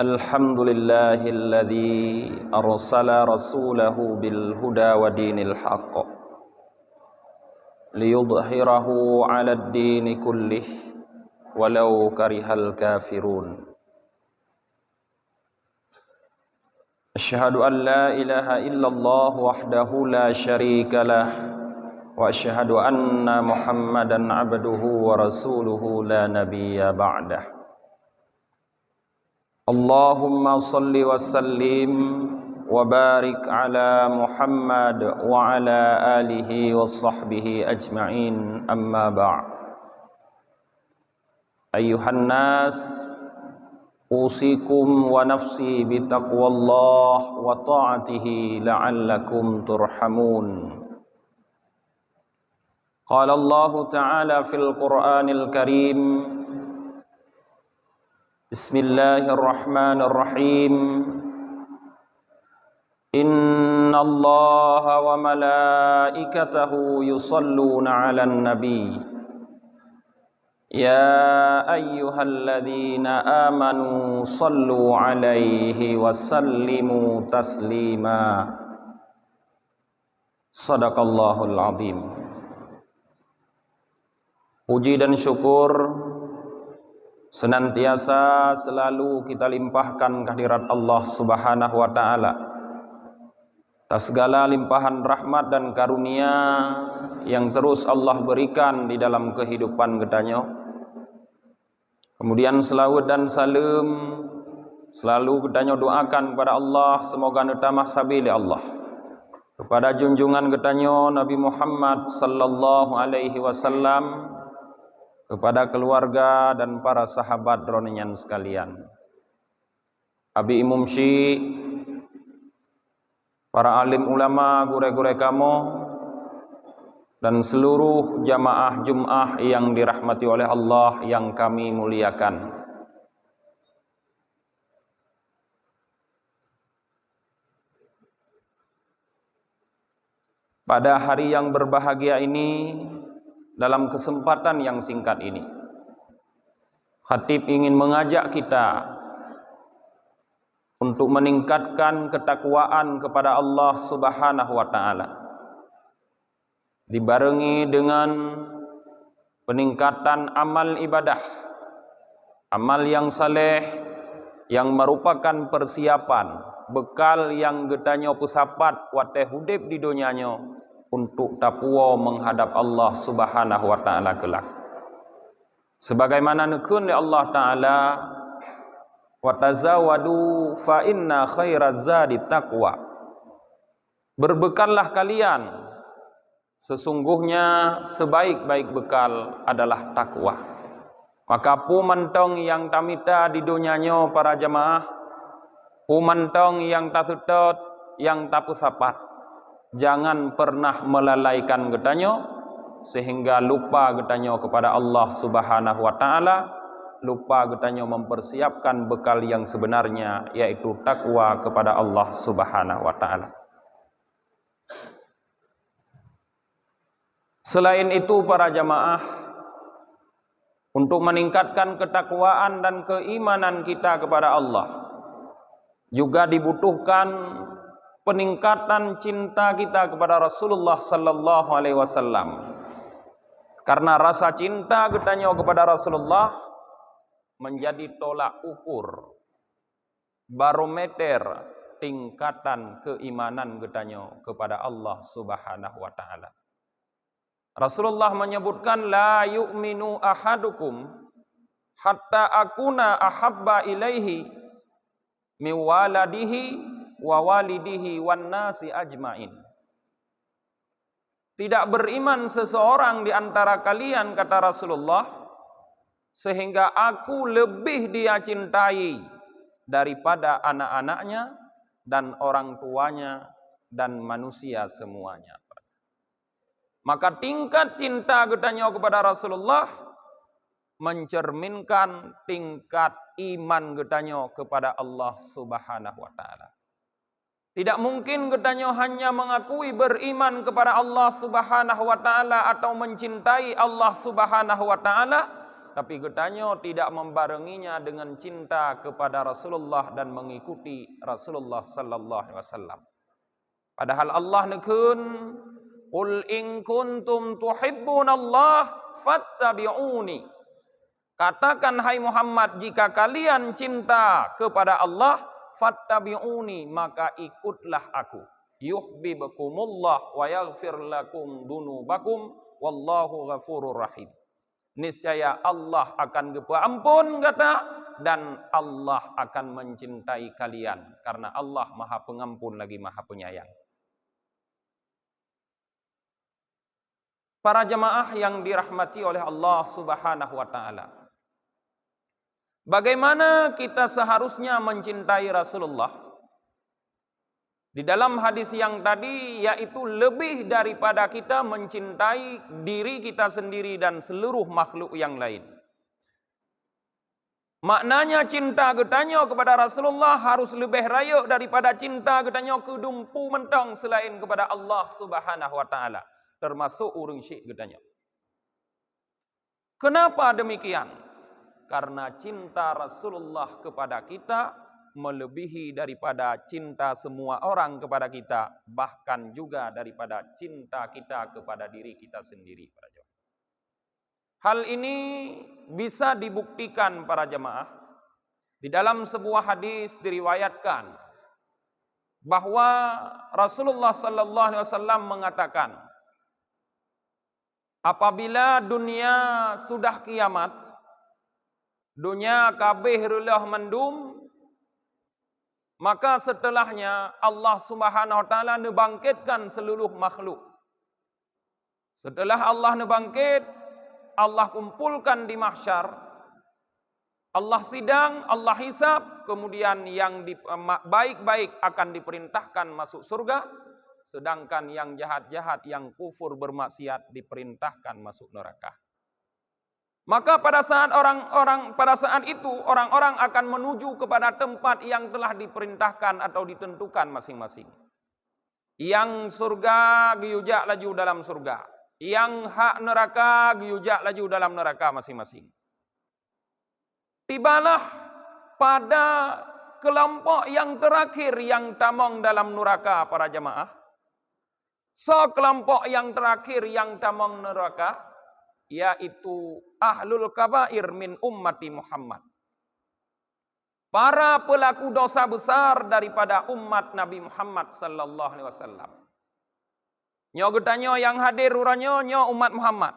Alhamdulillahilladzi arsala rasulahu bil huda wa dinil haqq liyudhhirahu 'alad dini kullih walau karihal kafirun. Asyhadu an la ilaha illallah wahdahu la syarika lah wa asyhadu anna Muhammadan 'abduhu wa rasuluhu la nabiyya ba'dah. Allahumma salli wa sallim wa barik ala Muhammad wa ala alihi wa sahbihi ajma'in, amma ba'd. Ayuhan nas, usikum wa nafsi bitaqwallah wa ta'atihi la'allakum turhamun. Qala Allah ta'ala fil Qur'anil Karim, Bismillahirrahmanirrahim. Inna Allaha wa malaikatahu yusalluna 'alan nabi. Ya ayyuhalladzina amanu sallu 'alaihi wa sallimu taslima. Shadaqallahul azim. Puji dan syukur senantiasa selalu kita limpahkan kehadirat Allah Subhanahu wa ta'ala atas segala limpahan rahmat dan karunia yang terus Allah berikan di dalam kehidupan kita. Kemudian selawat dan salam selalu kita doakan kepada Allah, semoga nutamah sabili Allah kepada junjungan kita Nabi Muhammad sallallahu alaihi wasallam, kepada keluarga dan para sahabat roninyan sekalian, abi imum syi, para alim ulama, gure-gure kamu, dan seluruh jamaah Jum'ah yang dirahmati oleh Allah yang kami muliakan. Pada hari yang berbahagia ini, dalam kesempatan yang singkat ini, khatib ingin mengajak kita untuk meningkatkan ketakwaan kepada Allah Subhanahu wa ta'ala, dibarengi dengan peningkatan amal ibadah, amal yang saleh yang merupakan persiapan bekal yang getanyo pusapat wateh hudib di dunianya untuk takwa menghadap Allah Subhanahu wa ta'ala kelak. Sebagaimana nekun di Allah ta'ala, wa tazawwadu fa inna khairaz zadi taqwa. Berbekallah kalian, sesungguhnya sebaik-baik bekal adalah takwa. Maka pumantong yang tamita di dunianya para jamaah, pumantong yang tasutot, yang tapusapat, jangan pernah melalaikan getanyo sehingga lupa getanyo kepada Allah Subhanahu wa ta'ala, lupa getanyo mempersiapkan bekal yang sebenarnya, yaitu takwa kepada Allah Subhanahu wa ta'ala. Selain itu para jamaah, untuk meningkatkan ketakwaan dan keimanan kita kepada Allah, juga dibutuhkan peningkatan cinta kita kepada Rasulullah sallallahu alaihi wasallam. Karena rasa cinta kita kepada Rasulullah menjadi tolak ukur, barometer tingkatan keimanan kita kepada Allah Subhanahu wa ta'ala. Rasulullah menyebutkan, la yu'minu ahadukum hatta akuna ahabba ilaihi min waladihi wa walidihi wan nasi ajmain. Tidak beriman seseorang di antara kalian, kata Rasulullah, sehingga aku lebih dia cintai daripada anak-anaknya dan orang tuanya dan manusia semuanya. Maka tingkat cinta kita kepada Rasulullah mencerminkan tingkat iman kita kepada Allah Subhanahu wa ta'ala. Tidak mungkin kita hanya mengakui beriman kepada Allah Subhanahu wa ta'ala atau mencintai Allah Subhanahu wa ta'ala, tapi getanya tidak membarenginya dengan cinta kepada Rasulullah dan mengikuti Rasulullah sallallahu alaihi wasallam. Padahal Allah nekun, "Qul in kuntum tuhibbunallah fattabi'uni." Katakan hai Muhammad, jika kalian cinta kepada Allah, fattabi'uni, maka ikutlah aku. Yuhibbukumullah wa yaghfir lakum dunubakum wallahu ghafurur rahim. Niscaya Allah akan ampun kata, dan Allah akan mencintai kalian karena Allah Maha Pengampun lagi Maha Penyayang. Para jemaah yang dirahmati oleh Allah Subhanahu wa taala. Bagaimana kita seharusnya mencintai Rasulullah? Di dalam hadis yang tadi, yaitu lebih daripada kita mencintai diri kita sendiri dan seluruh makhluk yang lain. Maknanya cinta getanya kepada Rasulullah harus lebih raya daripada cinta getanya ke dumpu mentang selain kepada Allah Subhanahu wa taala, termasuk urang syirk getanya. Kenapa demikian? Karena cinta Rasulullah kepada kita melebihi daripada cinta semua orang kepada kita, bahkan juga daripada cinta kita kepada diri kita sendiri, para jemaah. Hal ini bisa dibuktikan para jemaah. Di dalam sebuah hadis diriwayatkan bahwa Rasulullah sallallahu alaihi wasallam mengatakan, apabila dunia sudah kiamat, dunia kabeh reulah mendum, maka setelahnya Allah Subhanahu wa taala nebangkitkan seluruh makhluk. Setelah Allah nebangkit, Allah kumpulkan di mahsyar, Allah sidang, Allah hisab, kemudian yang baik-baik akan diperintahkan masuk surga, sedangkan yang jahat-jahat, yang kufur bermaksiat diperintahkan masuk neraka. Maka pada saat itu orang-orang akan menuju kepada tempat yang telah diperintahkan atau ditentukan masing-masing. Yang surga giyujak laju dalam surga, yang hak neraka giyujak laju dalam neraka masing-masing. Tibalah pada kelompok yang terakhir yang tamang dalam neraka, para jemaah. So kelompok yang terakhir yang tamang neraka, yaitu ahlul kabair min ummati Muhammad. Para pelaku dosa besar daripada umat Nabi Muhammad sallallahu alaihi wasallam. Nyo getanya yang hadir uranya nyo umat Muhammad.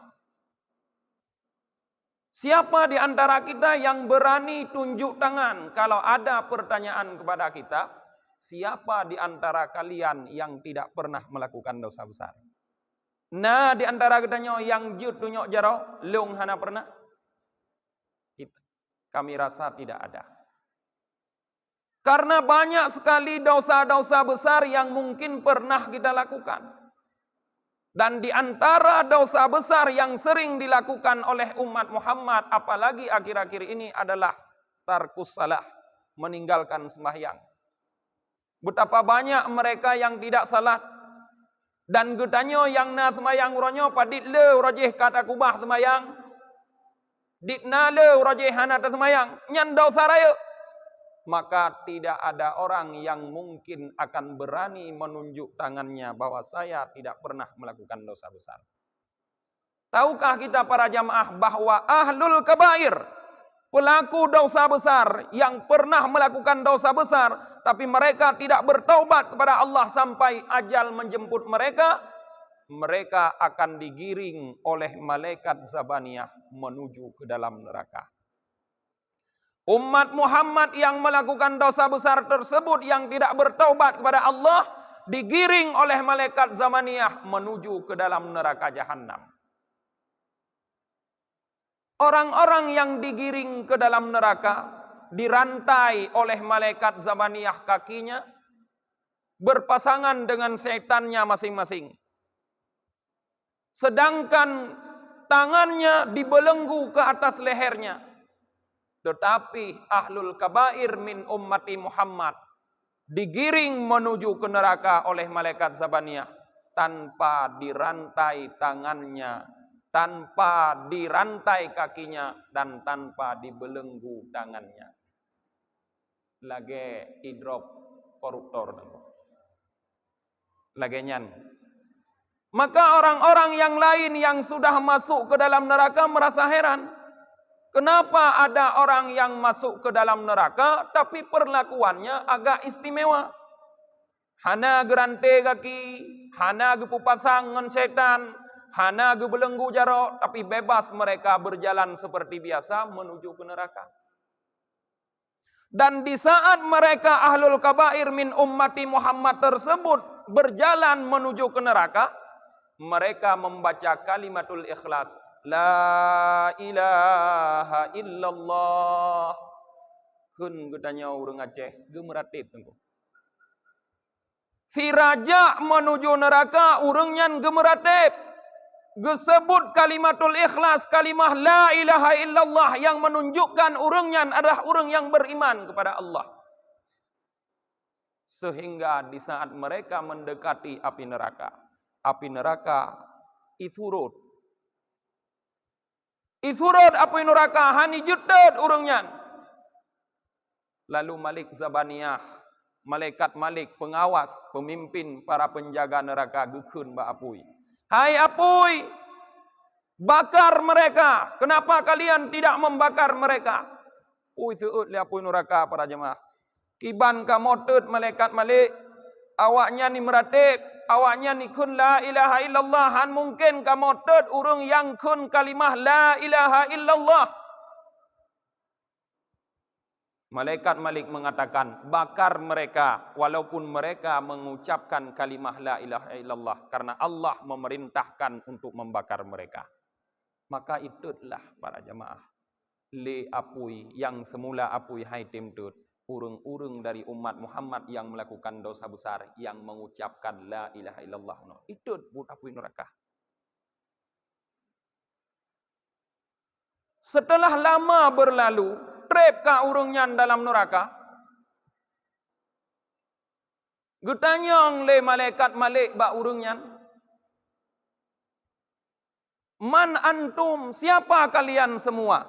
Siapa di antara kita yang berani tunjuk tangan kalau ada pertanyaan kepada kita, siapa di antara kalian yang tidak pernah melakukan dosa besar? Nah, di antara katanya yang jut tunjuk jaro, lung hana pernah? Kami rasa tidak ada. Karena banyak sekali dosa-dosa besar yang mungkin pernah kita lakukan. Dan di antara dosa besar yang sering dilakukan oleh umat Muhammad, apalagi akhir-akhir ini, adalah tarkus salah, meninggalkan sembahyang. Betapa banyak mereka yang tidak salat. Dan getanya yang na semayang uronyo padit le rajih kata kubah semayang. Dikna le rajih hana ta semayang. Nyandau saraya. Maka tidak ada orang yang mungkin akan berani menunjuk tangannya bahwa saya tidak pernah melakukan dosa besar. Tahukah kita para jamaah bahwa ahlul kabair, pelaku dosa besar yang pernah melakukan dosa besar, tapi mereka tidak bertaubat kepada Allah sampai ajal menjemput mereka, mereka akan digiring oleh malaikat Zabaniyah menuju ke dalam neraka. Umat Muhammad yang melakukan dosa besar tersebut yang tidak bertaubat kepada Allah, digiring oleh malaikat Zabaniyah menuju ke dalam neraka Jahannam. Orang-orang yang digiring ke dalam neraka, dirantai oleh malaikat Zabaniyah kakinya, berpasangan dengan setannya masing-masing. Sedangkan tangannya dibelenggu ke atas lehernya. Tetapi ahlul kabair min ummati Muhammad digiring menuju ke neraka oleh malaikat Zabaniyah tanpa dirantai tangannya, tanpa dirantai kakinya dan tanpa dibelenggu tangannya. Lagi idrop koruptor. Lagenyan. Maka orang-orang yang lain yang sudah masuk ke dalam neraka merasa heran. Kenapa ada orang yang masuk ke dalam neraka tapi perlakuannya agak istimewa? Hana gerante kaki, hana gepupasang ngan setan, hana gebelenggu jarok, tapi bebas mereka berjalan seperti biasa menuju ke neraka. Dan di saat mereka ahlul kabair min ummati Muhammad tersebut berjalan menuju ke neraka, mereka membaca kalimatul ikhlas. La ilaha illallah. Kun gedanya urang Aceh, gemeratip tengku. Si raja menuju neraka urangnya gemeratip. Gesebut kalimatul ikhlas, kalimah la ilaha illallah yang menunjukkan urangnya adalah orang yang beriman kepada Allah. Sehingga di saat mereka mendekati api neraka iturut. Iturut api neraka hani judet urangnya. Lalu Malik Zabaniyah, malaikat Malik pengawas, pemimpin para penjaga neraka gekeun ba apui. Hai apui, bakar mereka. Kenapa kalian tidak membakar mereka? Ui seuut li apui neraka para jemaah. Kiban ka motet malaikat Malik, awaknya ni meratib, awaknya ni kun la ilaha illallah, han mungkin ka motet urang yang kun kalimah la ilaha illallah. Malaikat Malik mengatakan, bakar mereka walaupun mereka mengucapkan kalimah la ilaha illallah. Karena Allah memerintahkan untuk membakar mereka. Maka itulah para jemaah. Li apui yang semula apui hai timtut. Urung-urung dari umat Muhammad yang melakukan dosa besar. Yang mengucapkan la ilaha illallah. Itu but apui neraka. Setelah lama berlalu, trep ka urungnya dalam neraka. Getanyong le malaikat Malik ba urungnya. Man antum, siapa kalian semua?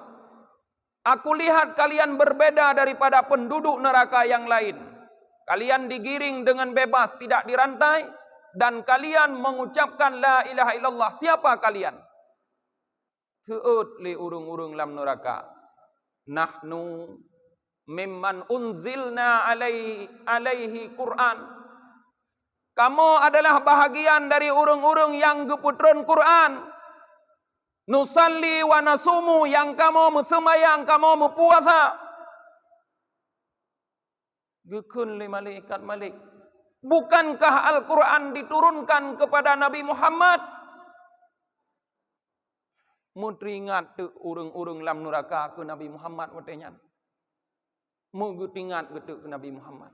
Aku lihat kalian berbeda daripada penduduk neraka yang lain. Kalian digiring dengan bebas, tidak dirantai. Dan kalian mengucapkan la ilaha illallah. Siapa kalian? Teut li urung-urung lam neraka. Nahnu mimman unzilna alaihi Quran. Kamu adalah bahagian dari urung-urung yang geputron Quran. Nusalli wa nasumu, yang kamu sembahyang, kamu puasa. Gekun li malaikat Malik. Bukankah Al-Quran diturunkan kepada Nabi Muhammad? Mutringat tu urung-urung lam neraka ke Nabi Muhammad watenya. Mugutingat getu ke Nabi Muhammad.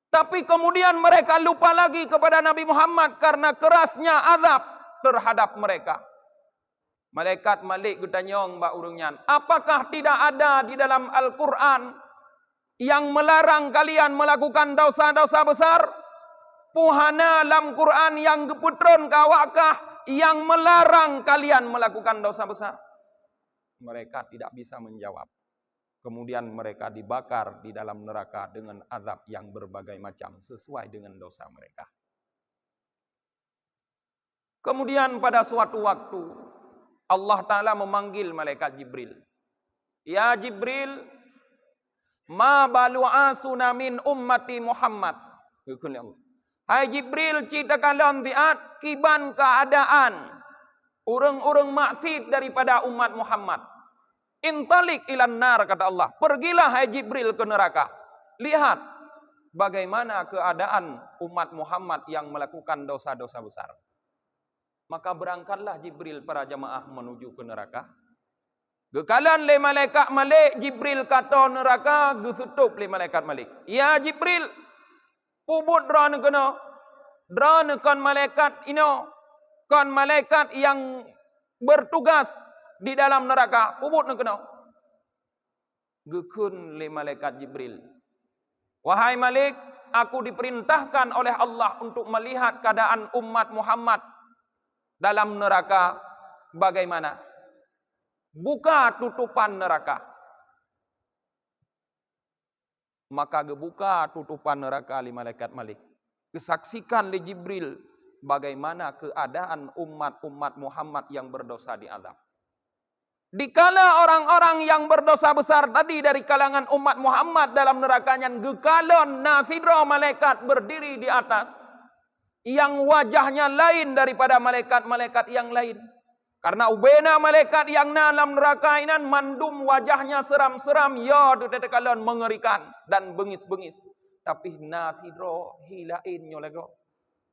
Tapi kemudian mereka lupa lagi kepada Nabi Muhammad karena kerasnya azab terhadap mereka. Malaikat Malik getanyong ba urungnya, apakah tidak ada di dalam Al-Quran yang melarang kalian melakukan dosa-dosa besar? Puhana dalam Quran yang geputron kawakkah yang melarang kalian melakukan dosa besar? Mereka tidak bisa menjawab. Kemudian mereka dibakar di dalam neraka dengan azab yang berbagai macam sesuai dengan dosa mereka. Kemudian pada suatu waktu Allah Ta'ala memanggil malaikat Jibril. Ya Jibril, ma balu asuna min ummati Muhammad. Hai Jibril, ceritakan lihat kiban keadaan urang-urang maksiat daripada umat Muhammad. Intalik ilan nar, kata Allah. Pergilah hai Jibril ke neraka. Lihat bagaimana keadaan umat Muhammad yang melakukan dosa-dosa besar. Maka berangkatlah Jibril para jamaah menuju ke neraka. Gekalan le malaikat Malik, Jibril kata neraka, gesutup le malaikat Malik. Ya Jibril, pubut drone kena. Drone kon malaikat ino, kon malaikat yang bertugas di dalam neraka, pubut kena. Gekun le malaikat Jibril. Wahai Malik, aku diperintahkan oleh Allah untuk melihat keadaan umat Muhammad dalam neraka. bagaimana? Buka tutupan neraka. Maka gebuka tutupan neraka li malaikat Malik. Kesaksikan li Jibril bagaimana keadaan umat-umat Muhammad yang berdosa di azab. Dikala orang-orang yang berdosa besar tadi dari kalangan umat Muhammad dalam nerakanya, gekalon nafidro malaikat berdiri di atas, yang wajahnya lain daripada malaikat-malaikat yang lain. Karena ubena malaikat yang dalam neraka ini mandum wajahnya seram-seram, ya detekalon mengerikan dan bengis-bengis. Tapi nafidro hilain nyolego.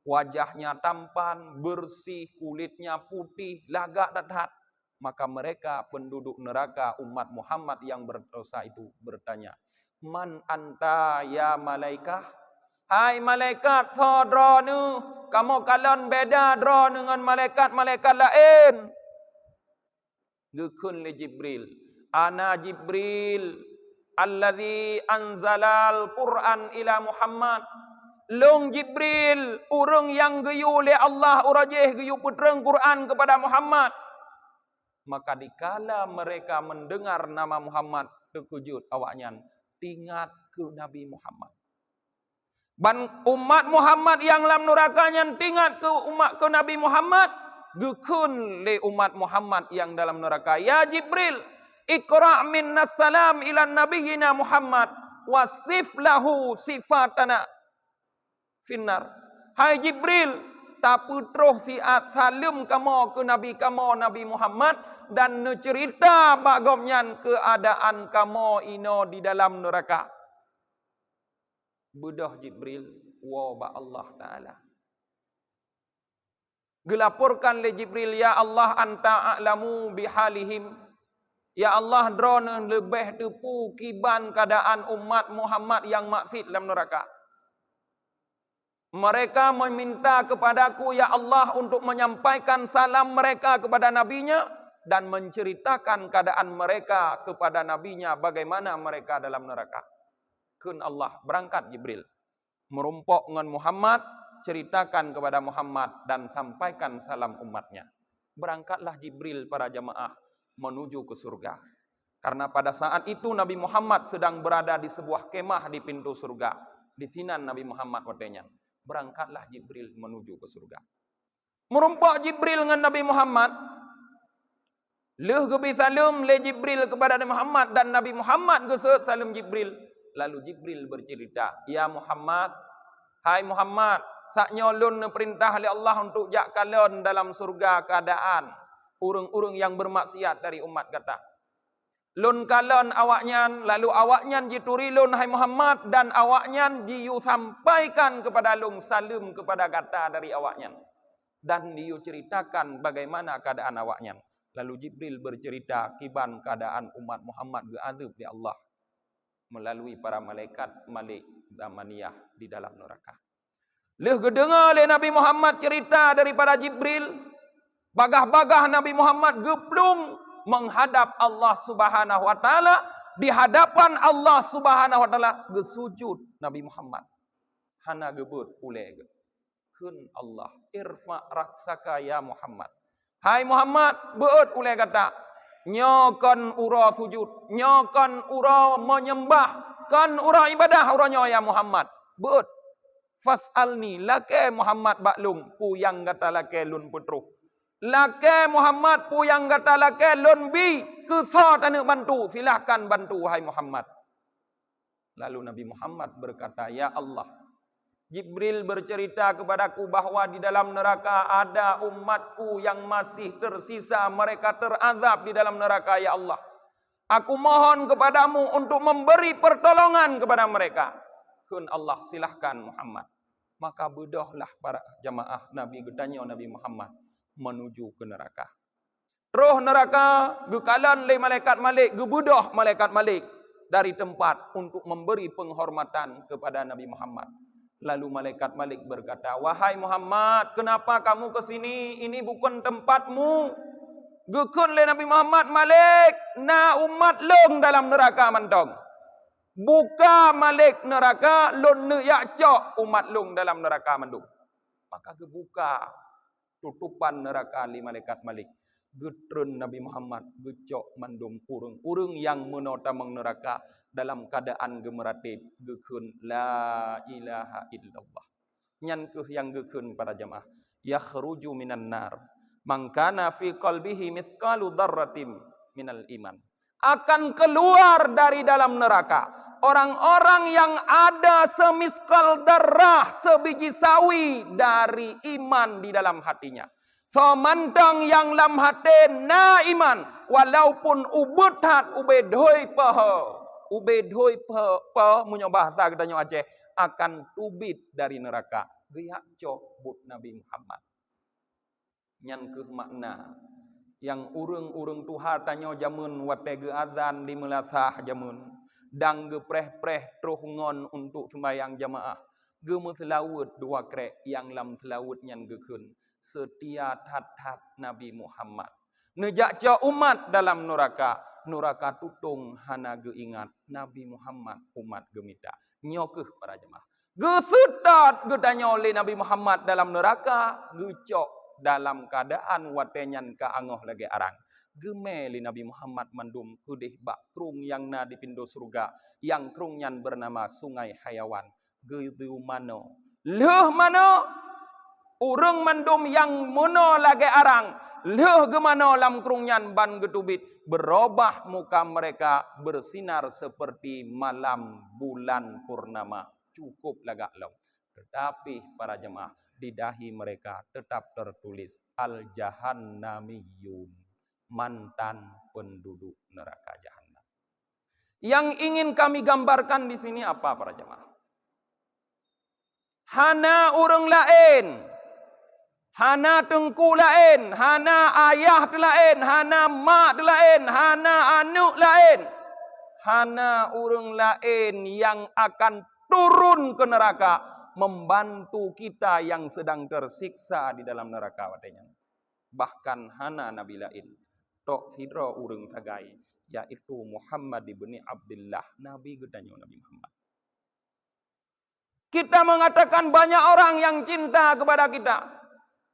Wajahnya tampan, bersih, kulitnya putih, lagak datat. Maka mereka penduduk neraka umat Muhammad yang berdosa itu bertanya, "Man anta ya malaikah?" Hai malaikat thodronu, kamu kalian beda dro dengan malaikat-malaikat lain. Gekun li Jibril, ana Jibril alladzi anzalal Quran ila Muhammad. Long Jibril, urang yang geyu le Allah urajih geyu putreng Quran kepada Muhammad. Maka dikala mereka mendengar nama Muhammad, terkejut awaknya, tingat ke Nabi Muhammad. Dan umat Muhammad yang dalam nerakanya tingat ke Nabi Muhammad, gekun le umat Muhammad yang dalam neraka. Ya Jibril, iqra' minnas salam ila nabiyyina Muhammad wasif lahu sifatana finnar. Hai Jibril, taputruh siat salim kamu ke Nabi kamu Nabi Muhammad dan cerita bagomnya keadaan kamu ino di dalam neraka. Budah Jibril wa ba Allah Ta'ala. Gelaporkan le Jibril, ya Allah anta a'lamu bihalihim. Ya Allah drone lebih tepu kiban keadaan umat Muhammad yang maksud dalam neraka. Mereka meminta kepadaku, ya Allah, untuk menyampaikan salam mereka kepada nabinya dan menceritakan keadaan mereka kepada nabinya bagaimana mereka dalam neraka. Kun Allah berangkat Jibril merumpok dengan Muhammad, ceritakan kepada Muhammad dan sampaikan salam umatnya. Berangkatlah Jibril para jamaah menuju ke surga. Karena pada saat itu Nabi Muhammad sedang berada di sebuah kemah di pintu surga. Di sinan Nabi Muhammad watenya. Berangkatlah Jibril menuju ke surga. Merumpok Jibril dengan Nabi Muhammad. Leh gebi salam le Jibril kepada Nabi Muhammad dan Nabi Muhammad gesut salam Jibril. Lalu Jibril bercerita, ya Muhammad, hai Muhammad, saknya lun perintah oleh Allah untuk jak kalian dalam surga keadaan urang-urang yang bermaksiat dari umat kata. Lun kalian awaknya, lalu awaknya jituri lun hai Muhammad dan awaknya diu sampaikan kepada lun salam kepada kata dari awaknya. Dan diu ceritakan bagaimana keadaan awaknya. Lalu Jibril bercerita kiban keadaan umat Muhammad geadab di Allah melalui para malaikat Malik Damaniyah di dalam neraka. Leh gedengar oleh Nabi Muhammad cerita daripada Jibril, bagah-bagah Nabi Muhammad geplung menghadap Allah Subhanahu wa taala, di hadapan Allah Subhanahu wa taala gesujud Nabi Muhammad. Hana gebut ule ge. Kun Allah irfa raksaka ya Muhammad. Hai Muhammad, beut ule kata, nyokan ura sujud, nyokan ura menyembah, kan ura ibadah uranya ya Muhammad. Beut. Fas'alni lake Muhammad baklung puyang kata lake lun putruh. Lake Muhammad puyang kata lake lun bi kesah tanu bantu, silahkan bantu hai Muhammad. Lalu Nabi Muhammad berkata, ya Allah, Jibril bercerita kepadaku bahawa di dalam neraka ada umatku yang masih tersisa, mereka terazab di dalam neraka ya Allah. Aku mohon kepadamu untuk memberi pertolongan kepada mereka. Kun Allah, silahkan Muhammad. Maka bedahlah para jamaah Nabi gedanya Nabi Muhammad menuju ke neraka. Roh neraka gekalan le malaikat Malik, gebudah malaikat Malik dari tempat untuk memberi penghormatan kepada Nabi Muhammad. Lalu malaikat Malik berkata, wahai Muhammad, kenapa kamu ke sini? Ini bukan tempatmu. Gekun le Nabi Muhammad, Malik, na umat long dalam neraka mantong. Buka Malik neraka, lon ne yak cok umat long dalam neraka mandung. Maka kebuka tutupan neraka li malaikat Malik. Getrun Nabi Muhammad gecok mandum urung yang menotamang neraka dalam keadaan gemeratib gekun la ilaha illallah. Nyan keuh yang gekun para jamaah yakhruju minan nar mangkana fi qalbihi mithqalu dzarratin minal iman, akan keluar dari dalam neraka orang-orang yang ada semiskal darah, sebiji sawi dari iman di dalam hatinya. Somantang yang lam hati na iman, walaupun ubethat ubedhoi munyo bahasa katanya Aceh, akan tubit dari neraka. Geyak cobut Nabi Muhammad. Nyan keuh makna yang urung-urung Tuhan tanyo jamun wate ge azan di melasah jamun dang ge preh-preh truh ngon untuk sembahyang jamaah ge selawut dua krek yang lam selawut nyan gekun setia tat Nabi Muhammad nejak ca umat dalam neraka tutung hana ge ingat Nabi Muhammad umat gemita nyokeuh para jemaah ge setat ge tanyo oleh Nabi Muhammad dalam neraka ge cok dalam keadaan watenyan ka angoh lagi arang gemeli Nabi Muhammad mandum kudih bak krung yang na di pindo surga yang krungnya bernama Sungai Hayawan gedu mano leuh mano urang mandum yang mono lagi arang leuh gemano lam krungnya ban getubit berubah muka mereka bersinar seperti malam bulan purnama cukup lagak long. Tetapi para jemaah di dahi mereka tetap tertulis al-jahannamiyun, mantan penduduk neraka jahanam. Yang ingin kami gambarkan di sini apa para jemaah? Hana urang lain, hana tengku lain, hana ayah lain, hana mak lain, hana anu lain, hana urang lain yang akan turun ke neraka membantu kita yang sedang tersiksa di dalam neraka watenya. Bahkan hana nabi lain tok sidro urang sagai yaitu Muhammad ibn Abdullah, nabi gedanyo Nabi Muhammad. Kita mengatakan banyak orang yang cinta kepada kita.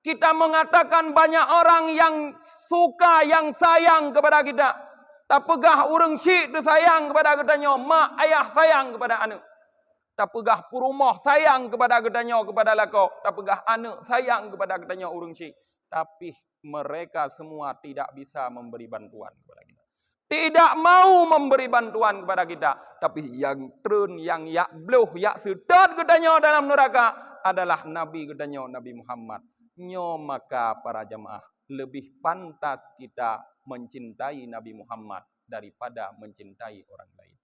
Kita mengatakan banyak orang yang suka, yang sayang kepada kita. Tapegah urang syik tu sayang kepada gedanyo, mak ayah sayang kepada anak. Tapegah purumah sayang kepada gedanyo kepada lako. Tapegah anak sayang kepada gedanyo urang syik. Tapi mereka semua tidak bisa memberi bantuan kepada kita. Tidak mau memberi bantuan kepada kita. Tapi yang trun, yang yak bluh, yak sedot gedanyo dalam neraka adalah Nabi gedanyo Nabi Muhammad. Nyo maka para jemaah lebih pantas kita mencintai Nabi Muhammad daripada mencintai orang lain.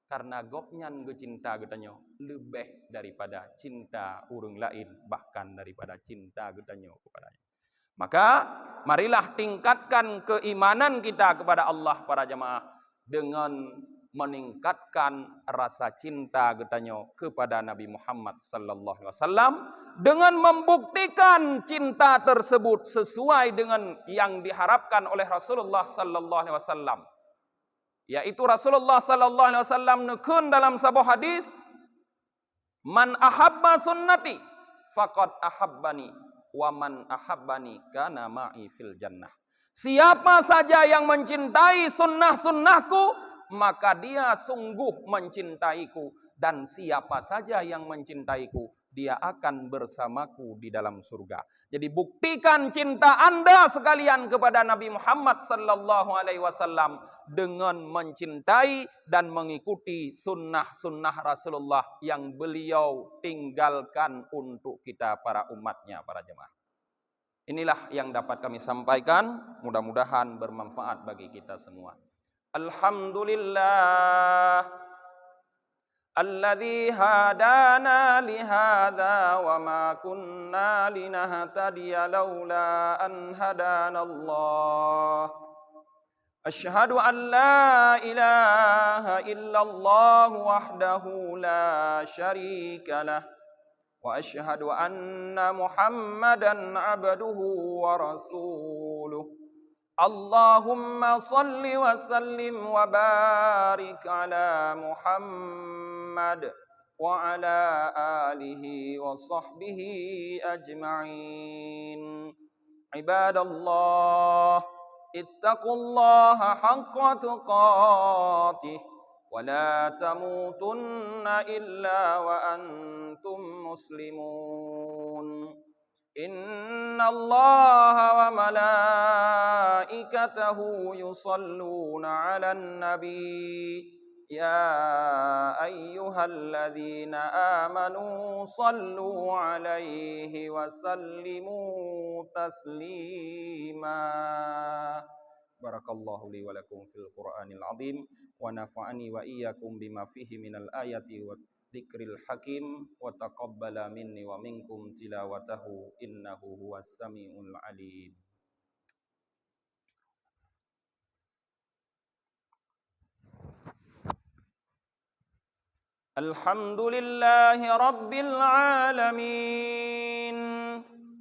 Karena gopnyan gecinta gedanyo lebih daripada cinta urang lain, bahkan daripada cinta gedanyo kepadanya. Maka marilah tingkatkan keimanan kita kepada Allah para jemaah dengan meningkatkan rasa cinta getanyo kepada Nabi Muhammad sallallahu alaihi wasallam dengan membuktikan cinta tersebut sesuai dengan yang diharapkan oleh Rasulullah sallallahu alaihi wasallam. Yaitu Rasulullah sallallahu alaihi wasallam nekun dalam sebuah hadis, "Man ahabba sunnati faqad ahabbani wa man ahabbani kana ma'i fil jannah." Siapa saja yang mencintai sunnah-sunnahku, maka dia sungguh mencintaiku. Dan siapa saja yang mencintaiku, dia akan bersamaku di dalam surga. Jadi buktikan cinta Anda sekalian kepada Nabi Muhammad sallallahu alaihi wasallam dengan mencintai dan mengikuti sunnah-sunnah Rasulullah yang beliau tinggalkan untuk kita para umatnya, para jemaah. Inilah yang dapat kami sampaikan, mudah-mudahan bermanfaat bagi kita semua. Alhamdulillah alladzi hadana li hadza wa ma kunna linahtadiya laula an hadana Allah. Asyhadu an la ilaha illallah wahdahu la syarika lah. Wa asyhadu anna Muhammadan abduhu wa rasuluh. Allahumma salli wa sallim wa barik ala Muhammad wa ala alihi wa sahbihi ajma'in. Ibadallah, ittaqullaha haqqa tuqatih wa la tamutunna illa wa antum muslimun. Innallaha wa malaikatahu yusalluna 'alan nabi. Ya ayyuhalladzina amanu sallu 'alaihi wa sallimu taslima. Barakallahu li wa lakum fil Qur'anil azim wa nafa'ani wa iyyakum bima fihi minal ayati wa dzikril hakim wa taqabbala minni wa minkum tilawatahu innahu huwas samiul alim. Alhamdulillahi rabbil alamin.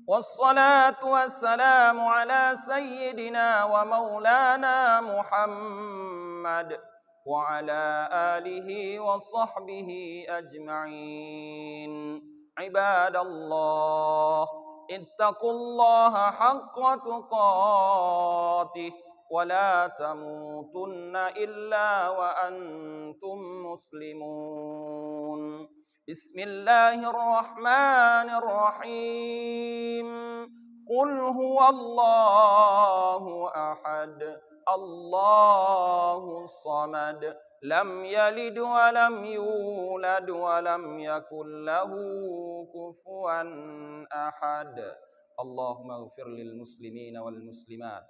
Wassalatu wassalamu ala sayyidina wa maulana Muhammad wa ala alihi wa sahbihi ajma'in. Ibadallah, ittaqullaha haqqa tuqatih wa la tamutunna illa wa antum muslimun. Bismillahirrahmanirrahim. Qul huwallahu ahad, Allahus samad, lam yalid wa lam yulad wa lam yakul lahu kufuwan ahad. Allahumma ighfir lil muslimina wal muslimat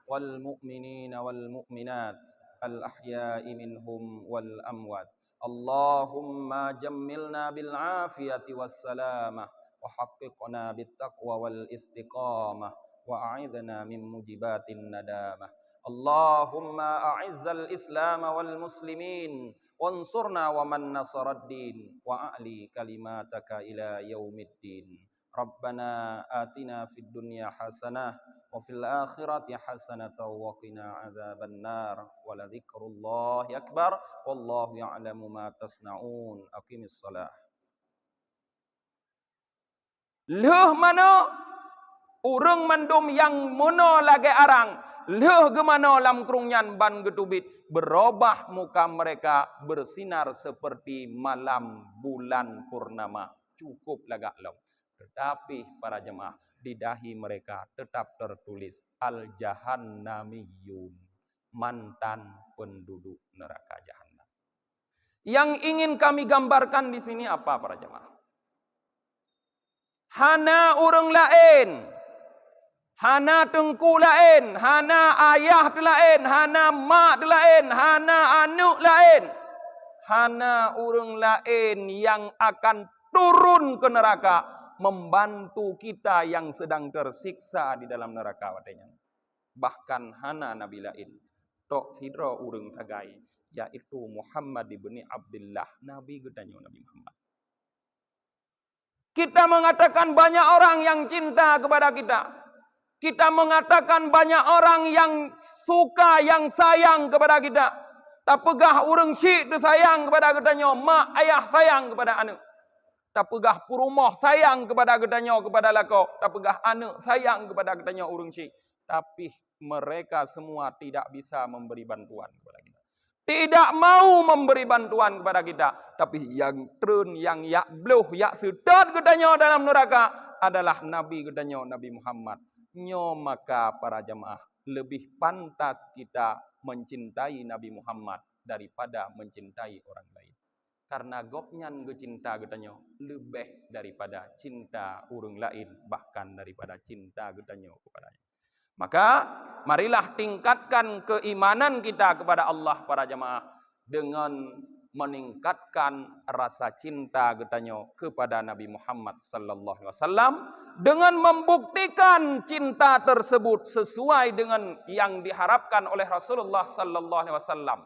wal mu'minina wal mu'minat al ahya'i minhum wal amwat. Allahumma jammilna bil afiyati was salamah wa haqqiqna bit taqwa wal istiqamah wa a'idna min mujibatin nadamah. Allahumma a'izzal islam wal muslimin wansurna wa man nasarad din wa a'li kalimataka ila yaumiddin. Rabbana atina fid dunya hasanah wa fil akhirati hasanatan wa qina adzabannar wa la dzikrullahi akbar wallahu ya'lamu ma tasnaun. Aqimis shalah. Leuh mana urang mandum yang mono lagi arang, leuh gemano lam krungyan ban getubit, berubah muka mereka bersinar seperti malam bulan purnama. Cukup lagak long. Tetapi para jemaah, di dahi mereka tetap tertulis al-jahannamiyun, mantan penduduk neraka jahanam. Yang ingin kami gambarkan di sini apa para jemaah? Hana urang lain, hana tengku lain, hana ayah lain, hana mak lain, hana anak lain, hana urang lain yang akan turun ke neraka membantu kita yang sedang tersiksa di dalam neraka watenya. Bahkan hana nabi lain tok sidra urang sagai, yaitu Muhammad ibni Abdullah, nabi gedanyo Nabi Muhammad. Kita mengatakan banyak orang yang cinta kepada kita. Kita mengatakan banyak orang yang suka, yang sayang kepada kita. Tapegah urang syik tu sayang kepada gedanyo, mak ayah sayang kepada anak. Tapegah purumah sayang kepada gedanyo kepada lako, tapegah anak sayang kepada gedanyo urang syik. Tapi mereka semua tidak bisa memberi bantuan kepada kita. Tidak mau memberi bantuan kepada kita. Tapi yang trun, yang yak bluh, yak sedot gedanyo dalam neraka adalah Nabi gedanyo Nabi Muhammad. Nyo maka para jemaah, lebih pantas kita mencintai Nabi Muhammad daripada mencintai orang lain. Karena gopnyan gecinta gedanyo lebih daripada cinta urang lain, bahkan daripada cinta gedanyo kepadanya. Maka marilah tingkatkan keimanan kita kepada Allah para jemaah dengan meningkatkan rasa cinta getanyo kepada Nabi Muhammad sallallahu alaihi wasallam dengan membuktikan cinta tersebut sesuai dengan yang diharapkan oleh Rasulullah sallallahu alaihi wasallam.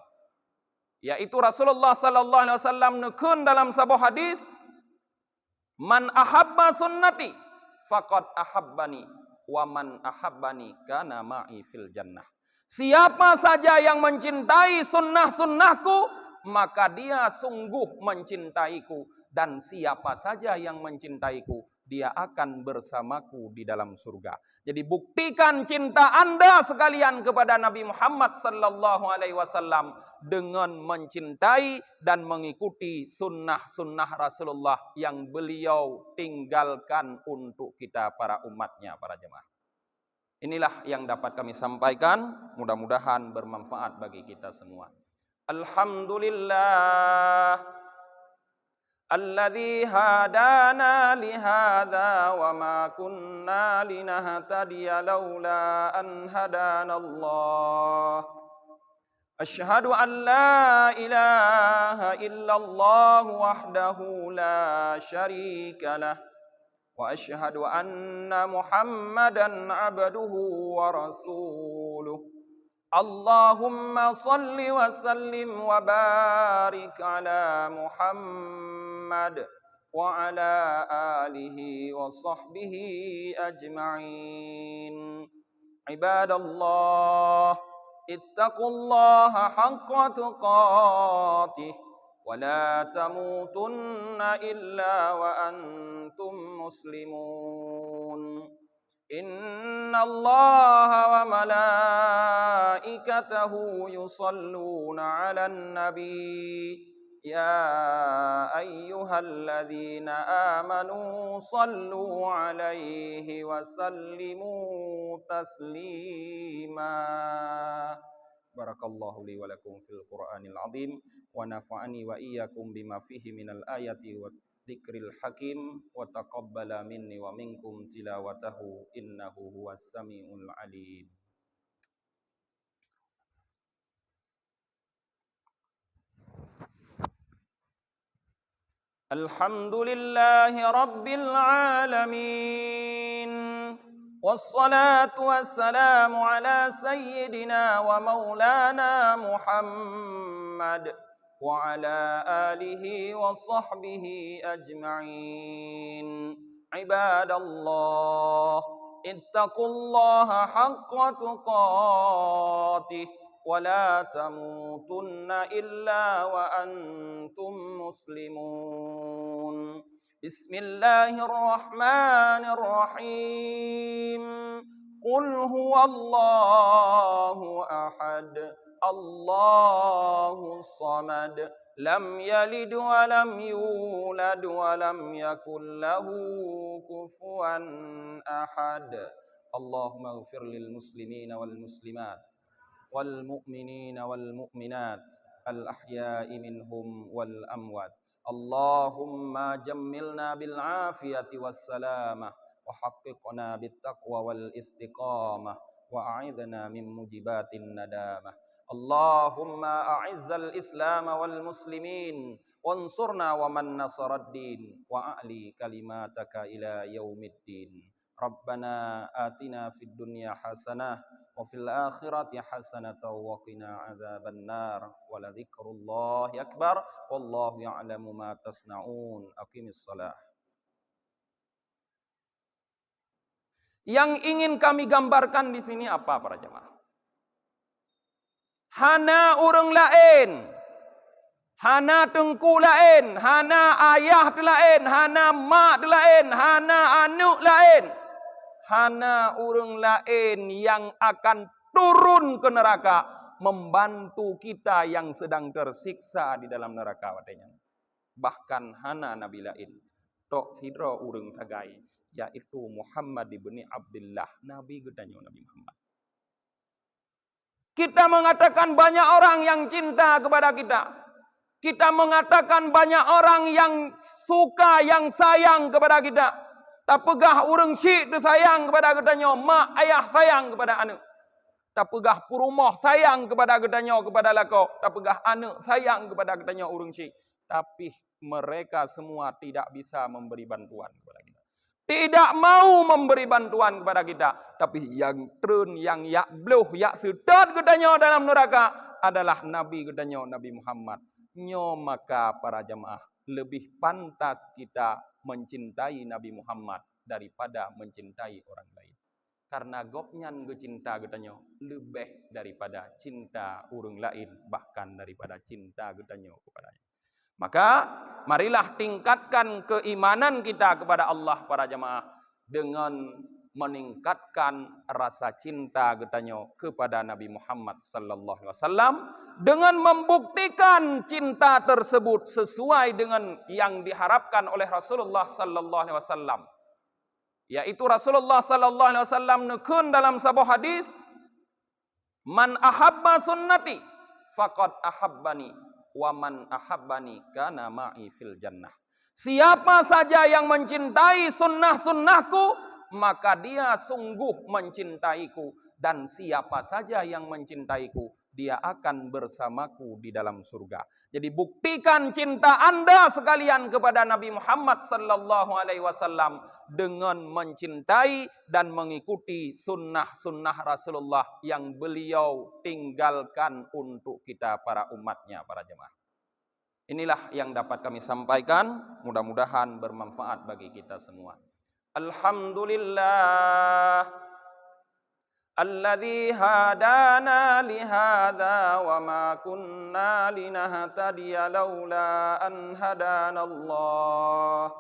Yaitu Rasulullah sallallahu alaihi wasallam nekun dalam sebuah hadis, man ahabba sunnati faqad ahabbani wa man ahabbani kana ma'i fil jannah. Siapa saja yang mencintai sunnah-sunnahku, maka dia sungguh mencintaiku. Dan siapa saja yang mencintaiku, dia akan bersamaku di dalam surga. Jadi buktikan cinta Anda sekalian kepada Nabi Muhammad sallallahu alaihi wasallam dengan mencintai dan mengikuti sunnah-sunnah Rasulullah yang beliau tinggalkan untuk kita para umatnya, para jemaah. Inilah yang dapat kami sampaikan, mudah-mudahan bermanfaat bagi kita semua. Alhamdulillah الذي هدانا لهذا وما كنا لنهتدي لولا أن هدانا الله أشهد أن لا إله إلا الله وحده لا شريك له وأشهد أن محمدا عبده ورسوله اللهم صل وسلم وبارك على محمد وعلى آله وصحبه أجمعين عباد الله اتقوا الله حق تقاته ولا تموتن إلا وأنتم مسلمون إن الله وملائكته يصلون على النبي يا أيها الذين آمنوا صلوا عليه وسلموا تسليما بارك الله لي ولكم في القرآن العظيم ونفعني وإياكم بما فيه من الآيات والذكر الحكيم وتقبل مني ومنكم تلاوته إنه هو السميع العليم. الحمد لله رب العالمين والصلاة والسلام على سيدنا ومولانا محمد وعلى آله وصحبه أجمعين عباد الله اتقوا الله حق تقاته ولا تموتن إلا وأنتم مسلمون بسم الله الرحمن الرحيم قل هو الله أحد الله الصمد لم يلد ولم يولد ولم يكن له كفوا أحد اللهم اغفر للمسلمين والمسلمات والمؤمنين والمؤمنات الأحياء منهم والأموات اللهم جملنا بالعافية والسلامة وحققنا بالتقوى والاستقامة وأعذنا من موجبات الندامة اللهم أعز الإسلام والمسلمين وانصرنا ومن نصر الدين وأعلي كلماتك إلى يوم الدين ربنا آتنا في الدنيا حسنة وفي الآخرة حسنة وقنا عذاب النار ولذكر الله أكبر والله يعلم ما تصنعون أقم الصلاة. Yang ingin kami gambarkan di sini apa para jemaah? Hana orang lain, hana tengku lain, hana ayah lain, hana mak lain, hana anak lain. Hana orang lain yang akan turun ke neraka membantu kita yang sedang tersiksa di dalam neraka watenya. Bahkan hana nabi lain tok sidra urang sagai yaitu Muhammad ibni Abdullah, nabi gedanya Nabi Muhammad. Kita mengatakan banyak orang yang cinta kepada kita. Kita mengatakan banyak orang yang suka, yang sayang kepada kita. Tak pegah urang syik tu sayang kepada gedanya, mak ayah sayang kepada anak. Tak pegah purumah sayang kepada gedanya, kepada lako. Tak pegah anak sayang kepada gedanya urang syik. Tapi mereka semua tidak bisa memberi bantuan kepada kita. Tidak mau memberi bantuan kepada kita. Tapi yang trun, yang yak bluh, yak sedot gedanya dalam neraka adalah Nabi gedanya Nabi Muhammad. Nyo maka para jemaah lebih pantas kita mencintai Nabi Muhammad daripada mencintai orang lain. Karena gopnyan gecinta gedanya lebih daripada cinta orang lain, bahkan daripada cinta gedanya kepadanya. Maka marilah tingkatkan keimanan kita kepada Allah para jamaah dengan meningkatkan rasa cinta katanya kepada Nabi Muhammad sallallahu alaihi wasallam dengan membuktikan cinta tersebut sesuai dengan yang diharapkan oleh Rasulullah sallallahu alaihi wasallam. Yaitu Rasulullah sallallahu alaihi wasallam nekun dalam sebuah hadis, "Man ahabba sunnati faqad ahabbani wa man ahabbani kana ma'i fil jannah." Siapa saja yang mencintai sunnah-sunnahku, maka dia sungguh mencintaiku, dan siapa saja yang mencintaiku, dia akan bersamaku di dalam surga. Jadi buktikan cinta Anda sekalian kepada Nabi Muhammad sallallahu alaihi wasallam dengan mencintai dan mengikuti sunnah-sunnah Rasulullah yang beliau tinggalkan untuk kita para umatnya, para jemaah. Inilah yang dapat kami sampaikan, mudah-mudahan bermanfaat bagi kita semua. Alhamdulillah alladzi hadana li hadza wa ma kunna linahtadiya laula an hadana Allah.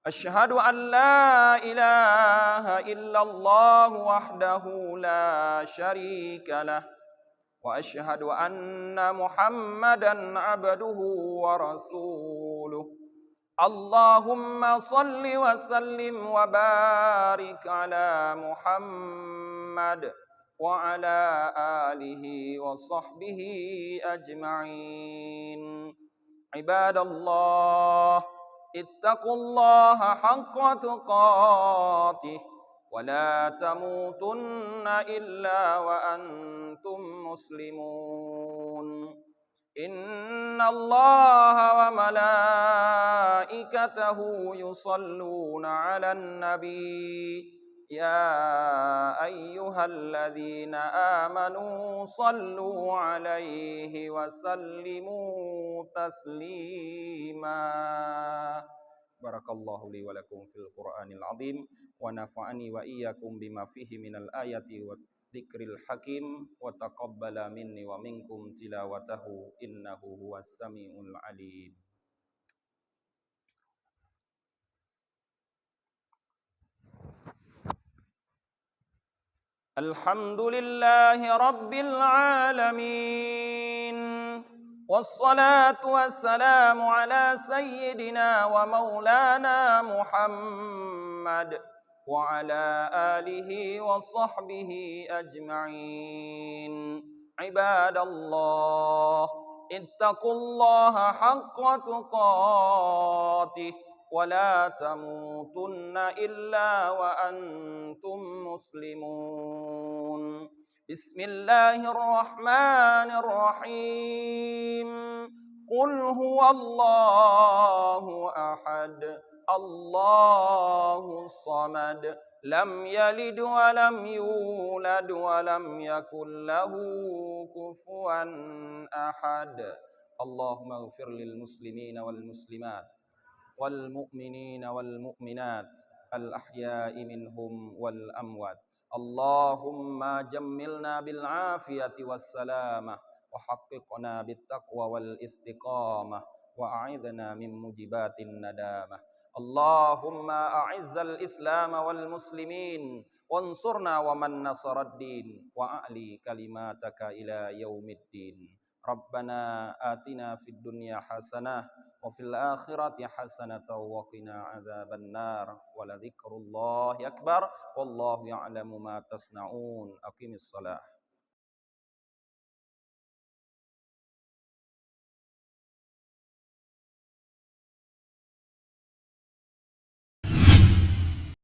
Asyhadu an la ilaha illallah wahdahu la syarika lah wa asyhadu anna Muhammadan abduhu wa rasuluh. Allahumma salli wa sallim wa barik ala Muhammad wa ala alihi wa sahbihi ajma'in. Ibadallah, ittaqullaha haqqa tuqatih wa la tamutunna illa wa antum muslimun. Inna Allaha wa malaikatahu yusalluna 'alan nabi ya ayyuhalladzina amanu sallu 'alaihi wa sallimu taslima. Barakallahu li wa lakum fil Qur'anil 'azim wa nafa'ani wa iyyakum bima fihi minal ayati wa dzikril hakim wa taqabbala minni wa minkum tilawatahu innahu huwas samiul alim. Alhamdulillahi rabbil alamin wassalatu wassalamu ala sayyidina wa maulana Muhammad wa ala alihi wa sahbihi ajma'in. Ibadallah, ittaqullaha haqqa tuqatih wa la tamutunna illa wa antum muslimun. Bismillahirrahmanirrahim. Qul huwallahu ahad, Allahu samad, lam yalid wa lam yulad wa lam yakul lahu kufuwan ahad. Allahumma ighfir lil muslimina wal muslimat wal mu'minina wal mu'minat al ahya'i minhum wal amwat. Allahumma jammilna bil afiyati was salamah wa haqqiqna bit taqwa wal istiqamah wa a'idna min mujibatin nadamah. Allahumma a'izzal Islam wal muslimin wansurna wa man nasaraddin wa a'li kalimataka ila yaumiddin. Rabbana atina fid dunya hasanah wa fil akhirati hasanatan wa qina adzaban nar wa la dzikrullahi akbar wallahu ya'lamu ma tasna'un. Aqimis shalah.